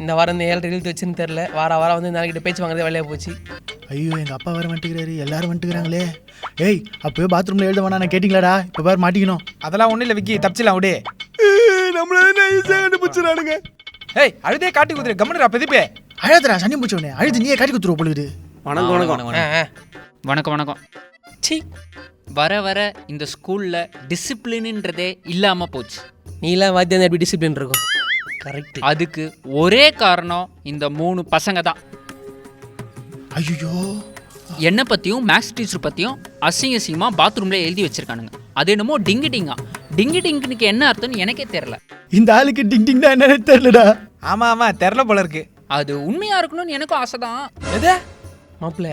இந்த வாரம் இந்த 7 எழுத்து வச்சுன்னு தெரில. வாரம் வந்து நாளைக்கிட்ட பேச்சு வாங்குறதே வேலையாக போச்சு. ஐயோ எங்கள் அப்பா வேறு வந்துட்டுக்கிறாரு, எல்லாரும் வந்துட்டுக்கிறாங்களே. ஏய் அப்போவே பாத்ரூமில் எழுத வேணா, நான் கேட்டிங்களாடா? இப்போ வேறு மாட்டிக்கணும். அதெல்லாம் ஒன்றும் இல்லை விக்கி, தப்பிச்சிடலாம் விடு. நம்மளே ஈஸியாக கண்டுபிடிச்சிடானுங்க. ஏய் அழுதே காட்டி குதிரை கம்முனுடா பிரதீபே. அழுதுடா சனி முடிச்சவனே, அழுது நீயே காட்டி கொடுத்துருவோம் பொழுது. வணக்கம். சி வர வர இந்த ஸ்கூலில் டிசிப்ளின்ன்றதே இல்லாமல் போச்சு. நீலாம் வாத்தியம் எப்படி டிசிப்ளின் இருக்கும்? கரெக்ட். அதுக்கு ஒரே காரணம் இந்த 3 பசங்க தான். ஐயோ என்னை பற்றியும் மேக்ஸ் டீச்சர் பற்றியும் அசிங்கமாக பாத்ரூமில் எழுதி வச்சுருக்கானுங்க. அது என்னமோ டிங்கு டிங்குக்கு என்ன அர்த்தம்னு எனக்கே தெரில. இந்த ஆளுக்கு டிங் டிங் தான் என்னன்னு தெரியலடா. ஆமாம் தெரில போல இருக்கு. அது உண்மையாக இருக்கணும்னு எனக்கும் ஆசை தான். எது மாப்பிள்ள,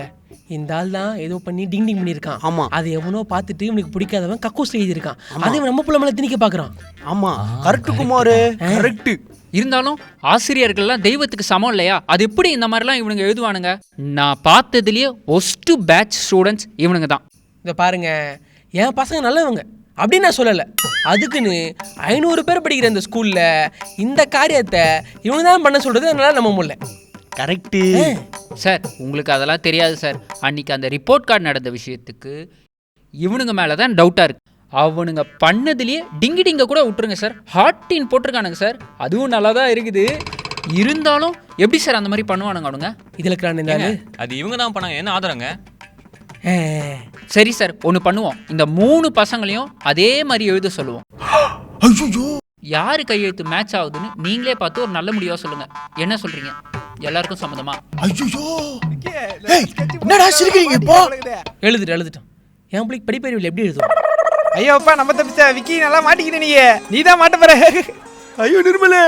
இந்த ஆள் தான் ஏதோ பண்ணி டிங் பண்ணியிருக்கான். ஆமா, அது எவனோ பார்த்துட்டு இவனுக்கு பிடிக்காதவன் கக்கூஸ் எழுதியிருக்கான். அதே நம்ம புள்ள மேலே திணிக்க பார்க்குறான். ஆமா கரெக்டு குமார், கரெக்டு. இருந்தாலும் ஆசிரியர்கள்லாம் தெய்வத்துக்கு சமம் இல்லையா? அது எப்படி இந்த மாதிரிலாம் இவனுங்க எழுதுவானுங்க? நான் பார்த்ததுலேயே ஒஸ்ட்டு பேட்ச் ஸ்டூடெண்ட்ஸ் இவனுங்க தான். இதை பாருங்க, என் பசங்க நல்லவங்க அப்படின்னு நான் சொல்லலை. அதுக்குன்னு 500 பேர் படிக்கிற இந்த ஸ்கூலில் இந்த காரியத்தை இவங்க தான் பண்ண சொல்கிறது என்னால் நம்ப முடியல. கரெக்டு சார், உங்களுக்கு அதெல்லாம் தெரியாது சார். அன்றைக்கி அந்த ரிப்போர்ட் கார்டு நடந்த விஷயத்துக்கு இவனுங்க மேலே தான் டவுட்டாக இருக்குது. அவனுங்க பண்ணதுலேயே டிங்க கூட விட்டுருங்க சார், ஹார்ட்டின் போட்டிருக்கானுங்க சார். அதுவும் நல்லா தான் இருக்குது. இருந்தாலும் எப்படி சார் அந்த மாதிரி பண்ணுவானுங்க அவனுங்க? இதில் இருக்கிறான் அது இவங்க தான் பண்ணாங்க, என்ன ஆதரங்க? சரி சார், ஒன்று பண்ணுவோம். இந்த 3 பசங்களையும் அதே மாதிரி எழுத சொல்லுவோம். ஐயோ யாரு கையெழுத்து மேட்ச் ஆகுதுன்னு நீங்களே பார்த்து ஒரு நல்ல முடிவாக சொல்லுங்கள். என்ன சொல்கிறீங்க? எல்லாருக்கும் சம்மதமா? ஐயோ என்னடா சிரிக்கிறீங்க? இப்போ எழுதிட்டோம். என் பிள்ளைக்கு படிப்பறிவில் எப்படி எழுதுவோம்? ஐயோப்பா நம்ம தப்பிச்சா விக்கி, நல்லா மாட்டிக்கிட்ட. நீ தான் மாட்ட போற. ஐயோ நிர்மலே,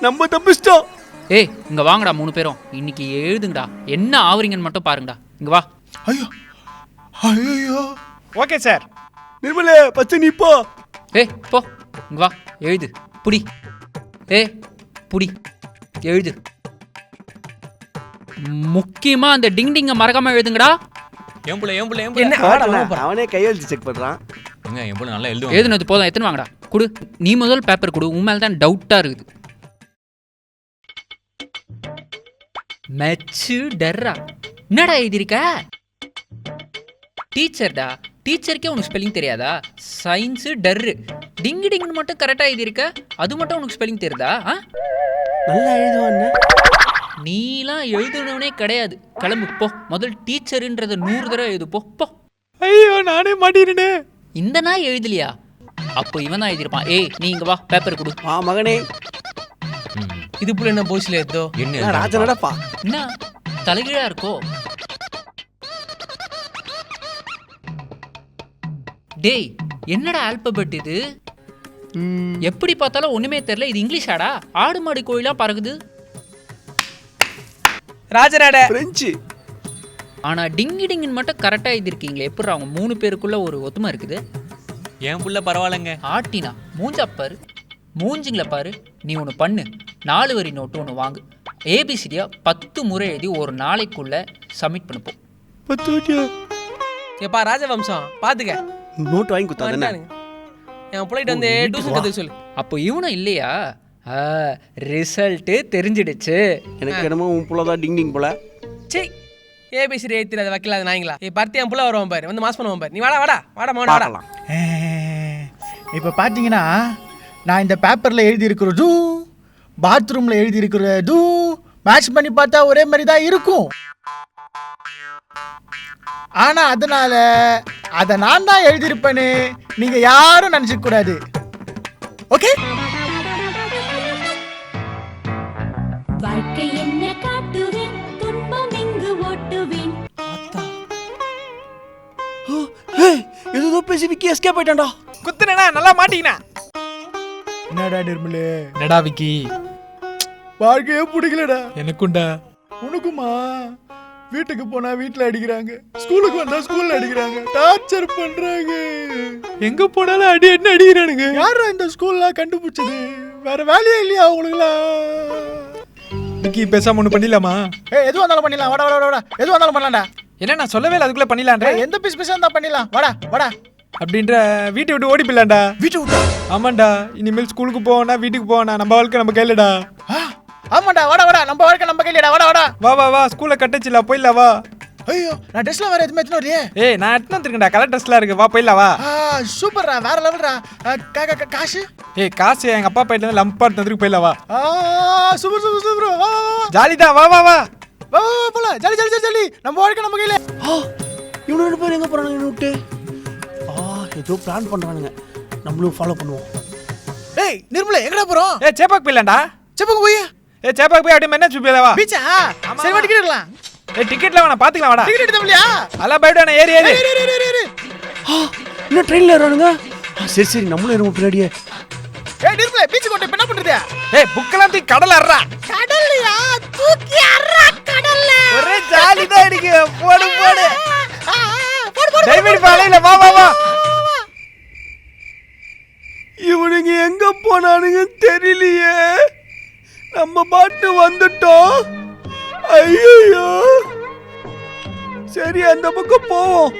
நம்ம தப்பிச்சிட்டோம். ஏய் இங்கே வாங்கடா 3 பேரும், இன்னைக்கு எழுதுங்கடா. என்ன ஆவறீங்கன்னு மட்டும் பாருங்கடா. இங்கே வா. ஐயோ ஐயோ ஓகே சார். நிர்மலே பச்சை நீ போ. ஏய் போ, இங்கே வா, எழுது. புடி. புடி, எழுது. முக்கியமாக அந்த டிங்க மறக்காம எழுதுங்கடா. என்ன அவனே கையெழுத்து செக் பண்றான். நல்லா எழுதுவாங்க. எழுதுனது போதும், எத்தனை வாங்கடா. கொடு, நீ முதல் பேப்பர் கொடு. உன் மேலே தான் டவுட்டாக இருக்குது. மெச்சு டர்ரா என்னடா எழுதியிருக்க? டீச்சர்டா, டீச்சருக்கே உனக்கு ஸ்பெல்லிங் தெரியாதா? சயின்ஸு டர்ரு டிங்குன்னு மட்டும் கரெக்டாக எழுதியிருக்க. அது மட்டும் உனக்கு ஸ்பெல்லிங் தெரியுதா? நல்லா எழுதுவான். நீலாம் எழுதுனவனே கிடையாது. கிளம்பு போ. முதல் டீச்சருன்றத 100 தடவை எழுது. போ. ஐயோ நானே மாட்டிருனே. இந்த நாய் எழுதலையா? அப்போ இவன் தான் எழுதியிருப்பான். ஏய் நீ இங்கே வா, பேப்பர் கொடு. வா மகனே. இது போல என்ன போஸ்ல ஏதோ என்ன ராஜனடப்பா, என்ன தலைகீழா இருக்கோ? டேய் என்னடா ஆல்பபெட் இது? எப்படி பார்த்தாலும் ஒண்ணுமே தெரியல. இது இங்கிலீஷாடா? ஆடு மாடு கோயிலா பறகுது. ராஜநாட பிரெஞ்சு. ஆனா டிங்குன்னு மட்டும் கரெக்டா எழுதிருக்கீங்களே. எப்படி அவங்க 3 பேருக்குள்ள ஒரு ஒத்துமை இருக்குது? என் புள்ள பரவாயில்லைங்க. ஆட்டினா மூஞ்சா பாரு, மூஞ்சிங்கள பாரு. நீ ஒன்று பண்ணு, 4 வரி நோட்டு ஒன்று வாங்கு. ஏபிசிடியா 10 முறை எழுதி ஒரு நாளைக்குள்ள சப்மிட் பண்ணுப்போம். 10 வட்டியா? எப்பா ராஜவம்சம் பார்த்துக்க, நோட்டு வாங்கி கொடுத்தாங்க. என் பிள்ளைகிட்ட வந்து டியூஷன் கற்றுக்க சொல்லு. அப்போ இவனும் இல்லையா? ரிசல்ட்டு தெரிஞ்சிடுச்சு. எனக்கு என்னமோ உன் புள்ளதான் டிங் போல. சரி ஏபிசிடி ஏற்றி அதை வைக்கல, அது நாய்ங்களா? பார்த்து என் புள்ள வருவான் பாரு, வந்து மாஸ் பண்ணுவான் பாரு. நீ வாடா மோன வாடா. இப்போ பார்த்தீங்கன்னா நான் இந்த பேப்பரில் எழுதியிருக்கிறதும் பாத்ரூமில் எழுதியிருக்கிறதும் மேட்ச் பண்ணி பார்த்தா ஒரே மாதிரி தான் இருக்கும். ஆனால் அதனால அதை நான் தான் எழுதியிருப்பேன்னு நீங்கள் யாரும் நினச்சிக்க கூடாது. ஓகே? வாழ்க்கை என்ன காட்டுவேன், துன்பம் இங்கு ஓட்டுவேன். ஏதோ பேசி விக்கி எஸ்கேப் ஆயிட்டான்டா. குத்துனா நல்லா மாட்டிக்கினா. என்னடா நிர்மலே? என்னடா விக்கி? வாழ்க்கையே பிடிக்கலடா. எனக்குண்டா. உனக்குமா? வீட்டுக்கு போனா வீட்டில் அடிக்கிறாங்க, ஸ்கூலுக்கு வந்தா ஸ்கூல்ல அடிக்கிறாங்க, டார்ச்சர் பண்றாங்க. எங்க போனாலும் அடி என்ன அடிக்கிறானுங்க. யாரா இந்த ஸ்கூல்லாம் கண்டுபிடிச்சது? வேற வேலையே இல்லையா அவங்களுக்குலாம்? விக்கி பேசாம ஒன்று பண்ணிடலாமா? எதுவும் வந்தாலும் பண்ணிடலாம். வாடா எதுவும் வந்தாலும் பண்ணலாம்டா. என்ன நான் சொல்லவே இல்லை, அதுக்குள்ள பண்ணிடலான்ற. எந்த பீஸ் இருந்தா பண்ணிடலாம். வாடா அப்படின்ற வீட்டை விட்டு ஓடி போயிடலாம்டா. வீட்டை விட்டா? ஆமாண்டா, இனிமேல் ஸ்கூலுக்கு போவோனா வீட்டுக்கு போவோனா நம்ம வாழ்க்கை நம்ம கையிலடா. ஆமாடா வாடா நம்ம வாழ்க்கை நம்ம கையிலடா வாடா வா வா வா ஸ்கூல்ல கட்டச்சில போயிடலாம் வா. ஐயோ நான் ட்ரெஸ்லாம் வேற எதுவுமே எடுத்துன்னு வரலையே. ஏய் நான் எடுத்து வந்துருக்கேன்டா, கலர் ட்ரெஸ்லாம் இருக்கு, வா போயிடலாம் வா. சூப்பர்ரா வேற லெவல்ரா. காசு ஏய் காசு எங்க அப்பா போயிட்டு வந்து லம்பா எடுத்து போயிடலாம் வா. சூப்பர் வா வா வா ஜாலி தான், வா வா வா வா போலாம். ஜாலி நம்ம வாழ்க்கை நம்ம கையில. இவனு 2 பேர் எங்க போறானுங்க என்ன விட்டு? ஏதோ பிளான் பண்றானுங்க, நம்மளும் ஃபாலோ பண்ணுவோம். ஏய் நிர்மலா எங்கடா போறோம்? ஏய் சேப்பாக்கு போயிடலாம்டா. செப்புக்கு போய். ஏய் சேப்பாக்கு போய் அப்படியே மென்ன போயிடலாம் வா. பீச்சா சரி வா டிக்கெட் எடுக்கலாம். ஏய் டிக்கெட்லாம் வேணா பாத்துக்கலாம் வாடா. டிக்கெட் எடுத்தோம்லையா? அதெல்லாம் போய்டானே ஏறி ஏறி. இன்னும் ட்ரெயின்ல ஏறானுங்க. சரி நம்மளும் ஏறுவோம் பின்னாடியே. ஏய் நிர்மலா பீச் கொண்டு என்ன பண்றது? ஏய் புக்கெல்லாம் தூக்கி கடல்ல அறா. கடல்லையா? தூக்கி அறா கடல்ல. ஒரே ஜாலி தான் இருக்கு. போடு டைவர்ட் பாலையில வா வா வா. இவனுங்க எங்க போனானுங்க தெரியலையே. நம்ம பாட்டு வந்துட்டோம். ஐயோ சரி அந்த பக்கம் போவோம்.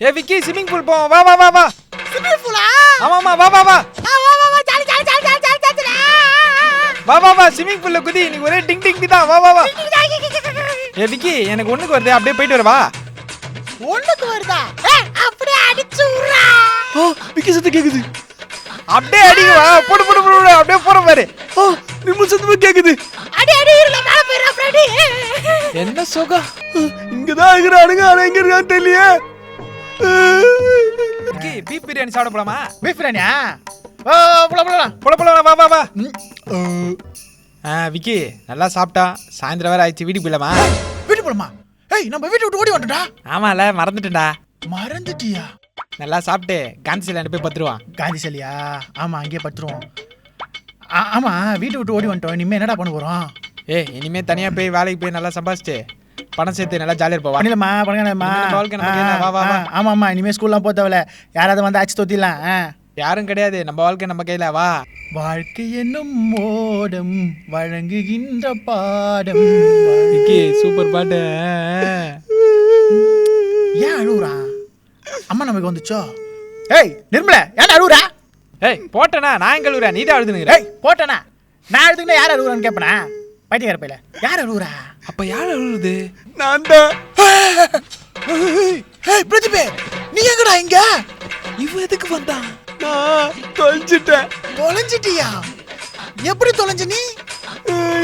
ஏய் விக்கி ஸ்விமிங் பூல் போவோம், வா வா வா வா. ஸ்விமிங் பூலா? ஆமாமா வா வா வா. வா ஜாலி. வா வா வா ஸ்விமிங் பூல்ல குதி, நீ ஒரே டிங் டிங் தான், வா வா வா. ஏய் விக்கி எனக்கு ஒண்ணுக்கு வருது, அப்படியே போயிட்டு வர வா. ஒண்ணுக்கு வருதா? ஏய் அப்படியே அடிச்சு உறா. விக்கி சத்தம் கேக்குது. அப்படியே அடிங்க வா. போடு அப்படியே போற பாரு. நிம்ம சத்தமா கேக்குது. அடி இருல மேல போயிரா ஃப்ரெடி. என்ன சுகம். இங்கதான் இருக்கிறானுங்க, ஆனா எங்க இருக்கான்னு தெரியலையே. விக்கி பீஃப் பிரியாணி சாப்பிட போலாமா? பீஃப் பிரியாணியா? போலாம். போலாம் வா வா வா. விக்கி நல்லா சாப்பிட்டா, சாயந்தரம் வேற ஆயிடுச்சு, வீட்டுக்கு போயிடலாமா? வீட்டு போலாமா? ஏய் நம்ம வீட்டை விட்டு ஓடி வந்துட்டா. ஆமால மறந்துட்டேன்டா. மறந்துட்டியா? நல்லா சாப்பிட்டு காந்தி சிலையாண்டு போய் பத்துருவான். காந்தி சிலையா? ஆமா அங்கேயே பத்துருவோம். ஆமா வீட்டை விட்டு ஓடி வந்துட்டோம், இனிமே என்னடா பண்ண போறோம்? இனிமே தனியா போய் வேலைக்கு போய் நல்லா சம்பாதிச்சுட்டு பணம் சேர்த்து நல்லா ஜாலியா இருப்போம். பண்ணிடலாமா பண்ணுங்கம்மா. வா வா வா. ஆமாம்மா இனிமே ஸ்கூல்லாம் போத்தவல யாராவது வந்து அடிச்சு தொத்திடலாம். யாரும் கிடையாது, நம்ம வாழ்க்கை நம்ம கையில வா. வாழ்க்கை என்னும் மோடம் வழங்குகின்ற பாடம். விக்கி சூப்பர் பாட்டு. ஏன் அழுவுறா? அம்மா நமக்கு வந்துச்சோ? ஏய் நிர்மலா ஏன் அழுவுறா? ஏய் போட்டனா நான் எங்க அழுவுறேன், நீ தான் அழுதுனுங்கிற. ஏய் போட்டனா நான் அழுதுனா யார் அழுவுறான்னு கேட்பனா? பைத்தியக்கார பையில யார் அழுவுறா? அப்ப யார் அழுவுது? நான் தான். ஏய் பிரதீபே நீ எங்கடா இங்க? இவன் எதுக்கு வந்தான்? நான் தொலைஞ்சிட்டேன். தொலைஞ்சிட்டியா? எப்படி தொலைஞ்ச நீ?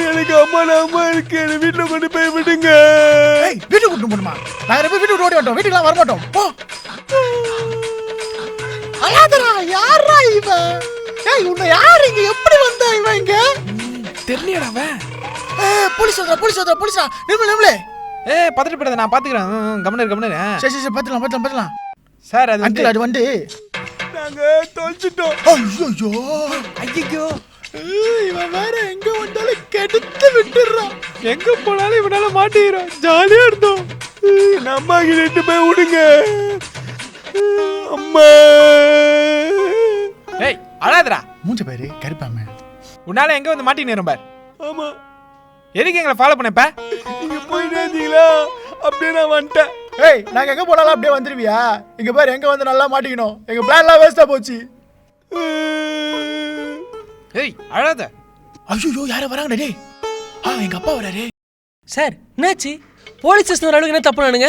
எனக்கு அம்மா இருக்கு, என்ன வீட்டுல கொண்டு போய் விடுங்க. ஏய் வீட்டுக்கு கூட்டு போணுமா? நாங்க போய் வீட்டுக்கு ஓடி வந்துட்டோம், வீட்டுக்குலாம் வர மாட்டோம் போ. அழாதடா யாரா இவன்? ஏய் உன்னை யார் இங்க எப்படி வந்தா இவன் இங்க? தெரியலடா அவன். ஏய் போலீஸ் வந்தா நிர்மலே. ஏய் பதட்ட படாத, நான் பாத்துக்கிறேன். கவனர். சரி பாத்துலாம். சார் அது அங்கிள் அது வந்து நாங்க தொலைச்சிட்டோம். ஐயோ இவன் வேற எங்க வந்தாலும் கெடுத்து விட்டுறான். எங்க போனாலும் இவனால மாட்டிக்கிறோம். ஜாலியா இருந்தோம். நம்ம கிட்ட போய் விடுங்க. அம்மா ஏய் அழாதடா. மூஞ்ச பேரு கருப்பாம. உன்னால எங்க வந்து மாட்டினேன் பார். ஆமா எதுக்கு எங்களை ஃபாலோ பண்ணப்ப? நீங்க போயிட்டே இருந்தீங்களா, அப்படியே நான் வந்துட்டேன். ஏய் நாங்க எங்க போனாலும் அப்படியே வந்துருவியா? இங்க பாரு எங்க வந்து நல்லா மாட்டிக்கணும். எங்க பிளான்லாம் வேஸ்டா போச்சு. ஏய் அழாத. ஐயோ யார வராங்கடா டேய்? எங்க அப்பா வராரே. சார் என்னாச்சு? போலீஸ் ஸ்டேஷன் வர அளவுக்கு என்ன தப்பு நானுங்க?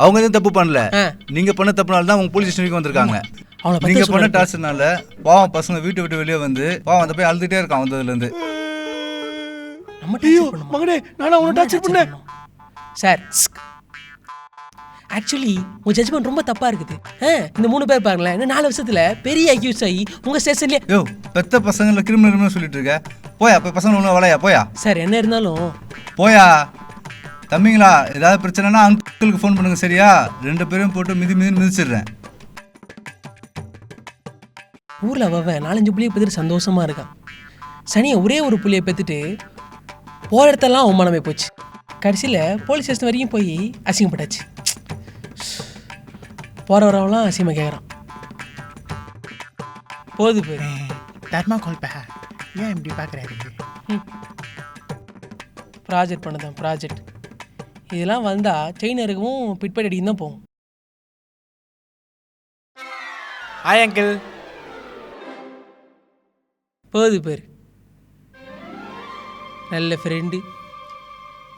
அவங்க எதுவும் தப்பு பண்ணல. ஆ. நீங்க பண்ண தப்புனால தான் அவங்க போலீஸ் ஸ்டேஷனுக்கு வந்திருக்காங்க. அவளை பத்தி நீங்க பண்ண சொல்லுங்க. டாஸ்னால பாவம் பசங்க வீட்டை விட்டு வெளியே வந்து பாவம் அந்த போய் அழுதுட்டே இருக்கான் வந்ததுல இருந்து. நம்ம ஐயோ torture பண்ணுமா? மகனே, நானும் அவனை டார்ச்சர் பண்ணேன். சார் ஆக்சுவலி உங்க ஜட்ஜ்மெண்ட் ரொம்ப தப்பா இருக்குது. இந்த 3 பேர் பாருங்களேன், இன்னும் 4 வருஷத்துல பெரிய அக்யூஸ் ஆகி உங்க ஸ்டேஷன்லயே. யோ பெத்த பசங்கள கிரிமினல் சொல்லிட்டு இருக்க. போயா போய் பசங்க ஒண்ணு வளையா போயா சார் என்ன இருந்தாலும் போயா. தம்பிங்களா ஏதாவது பிரச்சனைனா அங்கிளுக்கு ஃபோன் பண்ணுங்க சரியா? 2 பேரும் போட்டு மிதிச்சிடுறேன். ஊர்ல அவ 4-5 புள்ளியை பெற்றுட்டு சந்தோஷமா இருக்கான். சனியை ஒரே ஒரு புள்ளியை பெற்றுட்டு போகிற இடத்தெல்லாம் அவமானமே போச்சு. கடைசியில் போலீஸ் ஸ்டேஷன் வரைக்கும் போய் அசிங்கப்பட்டாச்சு. போகிற வரவெல்லாம் அசிங்கமாக கேட்குறான். போது போய் தர்மா கோல்பா ஏன் இப்படி பார்க்குறாரு? ப்ராஜெக்ட் பண்ணதான் ப்ராஜெக்ட். இதெல்லாம் வந்தால் செயின் இருக்கவும் பிட்பேட் அடிக்கும் தான் போகும். Hi uncle. போது பேர் நல்ல ஃப்ரெண்டு.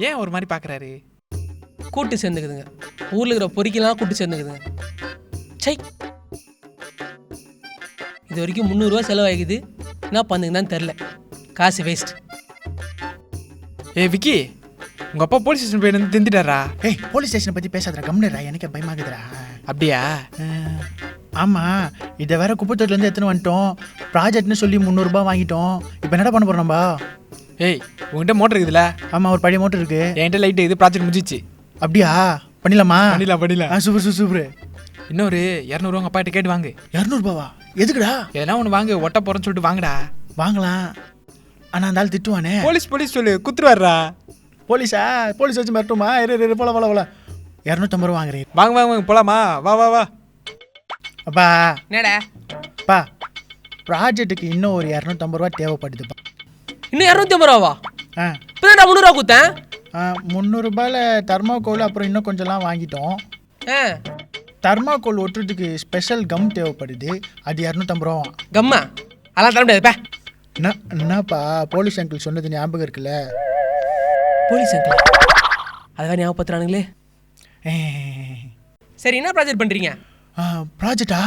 ஏன் ஒரு மாதிரி பார்க்குறாரு? கூட்டு சேர்ந்துக்குதுங்க. ஊரில் இருக்கிற பொறிக்கெல்லாம் கூட்டு சேர்ந்துக்குதுங்க. சை, இது வரைக்கும் 300 ரூபா செலவாகிக்குது. என்ன பண்ணுங்கன்னு தெரில. காசு வேஸ்ட். விக்கி, உங்கள் அப்பா போலீஸ் ஸ்டேஷன் போய் வந்து திந்துட்டாரா? ஏய், போலீஸ் ஸ்டேஷனை பற்றி பேசாதடா, கம்னடா, எனக்கு பயமாகுதுடா. அப்படியா? ஆமாம், இதை வேற குப்பத்தூர்லேருந்து எடுத்துன்னு வந்துட்டோம். ப்ராஜெக்ட்னு சொல்லி 300 ரூபாய் வாங்கிட்டோம். இப்போ என்னடா பண்ண போகிறோம் நம்ம? ஏய், உங்ககிட்ட மோட்டர் இருக்குதுல்ல? ஆமாம், ஒரு பழைய மோட்டர் இருக்குது என்கிட்ட லைட்டு இது ப்ராஜெக்ட் முடிஞ்சிச்சு. அப்படியா? பண்ணிடலாமா? பண்ணிடலாம். Super super. இன்னொரு 200 உங்கள் அப்பாட்ட கேட்டு வாங்கு. 200 ரூபாவா? எதுக்குடா? எதனா ஒன்று வாங்கு, ஒட்ட போகிறேன்னு சொல்லிட்டு வாங்கடா. வாங்கலாம், ஆனால் அந்த ஆள் திட்டுவானே. போலீஸ் சொல்லு, குத்துருவாரா? போலீஸா? போலீஸ் வச்சு மிரட்டுமா? போல 250 ரூபா வாங்குறேன். வாங்க போலாமா? வா. அப்பா என்னடா அப்பா, ப்ராஜெக்ட்டுக்கு இன்னும் ஒரு 250 ரூபா தேவைப்படுதுப்பா. இன்னும் 250 ரூபாவா? ஆ இப்போ தான் 300 ரூபா கொடுத்தேன். 300 ரூபாயில் தர்மாக்கோல் அப்புறம் இன்னும் கொஞ்சம்லாம் வாங்கிட்டோம். ஆ, தர்மாக்கோல் ஒட்டுறதுக்கு ஸ்பெஷல் கம் தேவைப்படுது. அது 250 ரூபா. கம்மா அதெல்லாம் தர முடியாதுப்பா. என்னப்பா, போலீஸ் அங்கிள் சொன்னது ஞாபகம் இருக்குல்ல? போலீஸ் அங்கிள் அதான் ஞாபகப்படுத்துறானுங்களே. சரி, என்ன ப்ராஜெக்ட் பண்ணுறீங்க? ப்ராஜெக்டா?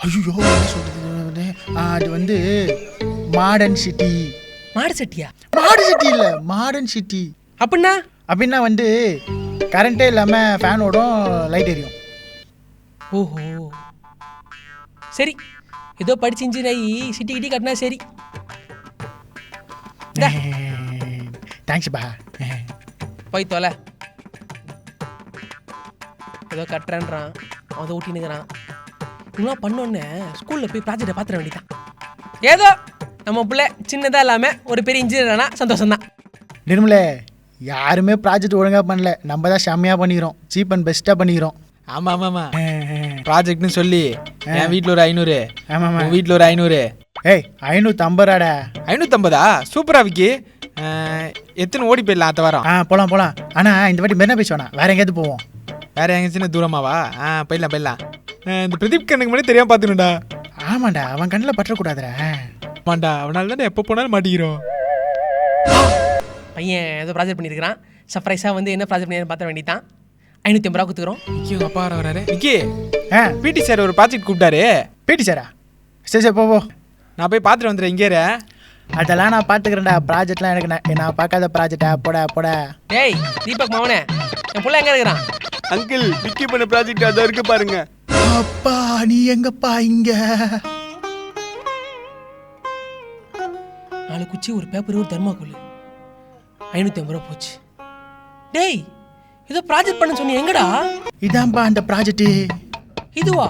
ஐயோ, என்ன சொல்கிறது? அது வந்து மாடர்ன் சிட்டி. மாடு சட்டியா? மாடர்ன் சிட்டி இல்லை, மாடர்ன் சிட்டி. அப்படின்னா வந்து கரண்ட்டே இல்லாமல் ஃபேன் ஓடும், லைட் எரியும். ஓஹோ, சரி. ஏதோ படிச்சு இன்ஜினியர் ஆகி சிட்டி கிட்டி கட்டினா சரி. தேங்க்ஸ்ப்பா. போய் தொலை. ஏதோ கட்டுறேன்றான், அவன் ஊட்டினுக்கிறான். இதெல்லாம் பண்ணோன்னே ஸ்கூலில் போய் ப்ராஜெக்டை பார்த்துட வேண்டியதான். ஏதோ நம்ம பிள்ளை சின்னதாக இல்லாமல் ஒரு பெரிய இன்ஜினியர் ஆனால் சந்தோஷம்தான். நிர்மலே, யாருமே ப்ராஜெக்ட் ஒழுங்காக பண்ணல, நம்ம தான் செம்மையாக பண்ணிக்கிறோம், சீப் அண்ட் பெஸ்ட்டாக பண்ணிக்கிறோம். ஆமாம். ப்ராஜெக்ட்னு சொல்லி என் வீட்டில் ஒரு 500, ஆமாம், உங்கள் வீட்டில் ஒரு 500. ஏய் 550 ரூபாடா. 550? சூப்பரா விக்கி. எத்தனை ஓடி போயிடலாம் அடுத்த வாரம்? போகலாம். ஆனால் இந்த வாட்டி மெரினா பீச் வேணாம், வேற எங்கேயாவது போவோம். வேற எங்கேயாச்சும் தூரமாவா? போயிடலாம். இந்த பிரதீப் கண்ணுக்கு முன்னாடி தெரியாம பார்த்துக்கணும்டா. ஆமாண்டா, அவன் கண்ணில் பற்றக்கூடாதுடா. ஆமாண்டா, அவனால தானே எப்போ போனாலும் மாட்டிக்கிறோம். பையன் ஏதோ ப்ராஜெக்ட் பண்ணியிருக்கிறான். சர்ப்ரைஸாக வந்து என்ன ப்ராஜெக்ட் பண்ணி பார்த்த வேண்டியதான். 550 ரூபா கொடுத்துக்கிறோம். விக்கி, உங்கள் அப்பா வராரு. விக்கி, பிடி சார் ஒரு ப்ராஜெக்ட் கூப்பிட்டாரு. பிடி சாரா? சரி போ. நான் போய் பார்த்துட்டு வந்துடுறேன். இங்கே அதெல்லாம் நான் பார்த்துக்கிறேன்டா. ப்ராஜெக்ட்லாம் எனக்கு நான் பார்க்காத ப்ராஜெக்டா? போடா. டேய் தீபக் மவனே, என் பிள்ளை எங்கே இருக்கிறான்? அங்கிள், விக்கி பண்ண ப்ராஜெக்ட் அதை இருக்கு பாருங்க. அப்பா, நீ எங்கப்பா இங்க? 4 குச்சி, ஒரு பேப்பர், ஒரு தர்மாக்கோல். 550 ரூபா போச்சு. டேய், ஏதோ ப்ராஜெக்ட் பண்ண சொன்னி, எங்கடா? இதான்பா அந்த ப்ராஜெக்ட். இதுவா?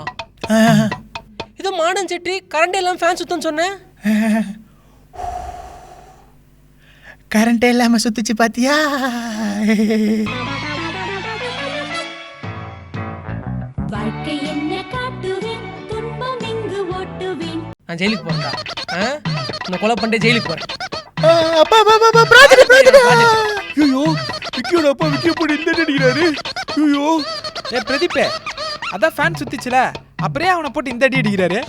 ஏதோ மாடர்ன் செட்டி, கரண்ட் எல்லாம் ஃபேன் சுத்தம் சொன்னேன். கரண்ட் இல்லாமல் சுத்துச்சு பாத்தியா? வாழ்க்கை என்ன காட்டுவேன், துன்பம் இங்கு ஓட்டுவேன். நான் ஜெயிலுக்கு போறேன்டா. உன்னை கொலை பண்ணிட்டு ஜெயிலுக்கு போறேன். ஐயோ, விக்கியோட அப்பா விக்கிய போட்டு இந்த அடிக்கிறாரு. ஐயோ, பிரதீப், அதான் ஃபேன் சுத்திச்சுல, அப்புறம் அவனை போட்டு இந்த அடி அடிக்கிறாரு.